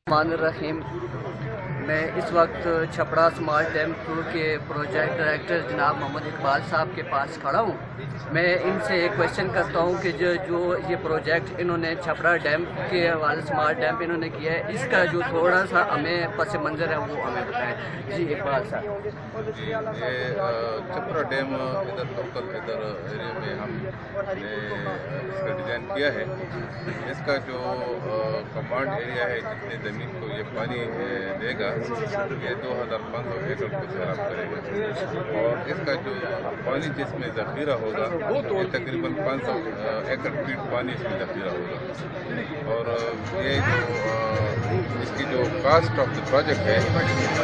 الرحمن الرحیم۔ میں اس وقت چھپڑا سمارٹ ڈیم کے پروجیکٹ ڈائریکٹر جناب محمد اقبال صاحب کے پاس کھڑا ہوں۔ میں ان سے ایک کویشچن کرتا ہوں کہ جو یہ پروجیکٹ انہوں نے چھپڑا ڈیم کے حوالے سمارٹ ڈیم انہوں نے کیا ہے، اس کا جو تھوڑا سا ہمیں پس منظر ہے وہ ہمیں بتائیں۔ جی اقبال صاحب۔ یہ چھپرا ڈیم ادھر لوکل ایریا میں ہم نے اس کا ڈیزائن کیا ہے۔ اس کا جو کمانڈ ایریا ہے، جتنے زمین کو یہ پانی دے گا، یہ 2500 ایکڑ کو سیراب کرے گا، اور اس کا جو پانی جس میں ذخیرہ ہوگا یہ تقریباً 500 ایکڑ فیٹ پانی اس میں ذخیرہ ہوگا۔ اور یہ جو اس کی جو کاسٹ آف دا پروجیکٹ ہے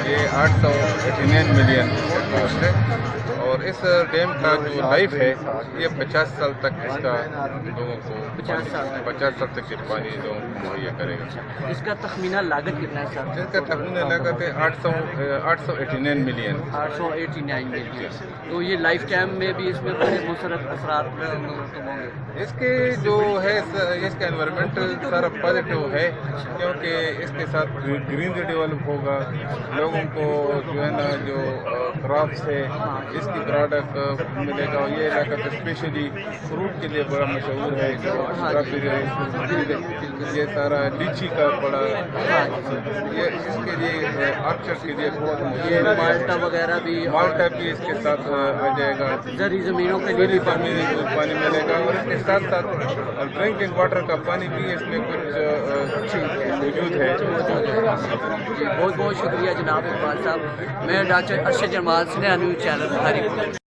یہ 889 ملین کاسٹ ہے، اور اس ڈیم کا جو لائف ہے یہ 50 سال تک اس کا لوگوں کو 50 سال تک یہ پانی لوگوں کو مہیا کرے گا۔ اس کا تخمینہ لاگت کتنا ہے سر؟ اس کا تخمینہ لاگت ہے 889 ملین۔ 889 ملین۔ تو یہ لائف ٹائم میں بھی اس میں کوئی مصرف اثرات مرتب ہوں گے؟ اس کے جو ہے اس کا انوائرمنٹل سارا پازیٹیو ہے، کیونکہ اس کے ساتھ گرینری ڈیولپ ہوگا، لوگوں کو جو ہے نا جو کراپس ہے اس کی پروڈکٹ ملے گا۔ یہ علاقہ اسپیشلی فروٹ کے لیے بڑا مشہور ہے، جو یہ سارا لیچی کا بڑا یہ اس کے لیے آرچر کے لیے بہت یہ مالٹا وغیرہ بھی، مالٹا بھی اس کے ساتھ آ جائے گا، زرعی زمینوں کے لیے بھی پانی ملے گا، اور اس کے ساتھ ساتھ ڈرنکنگ واٹر کا پانی بھی اس میں کچھ موجود ہے۔ جی بہت بہت شکریہ جناب اقبال صاحب۔ میں ڈاکٹر ارشد جمال سنیہ نیوز چینل بخاری۔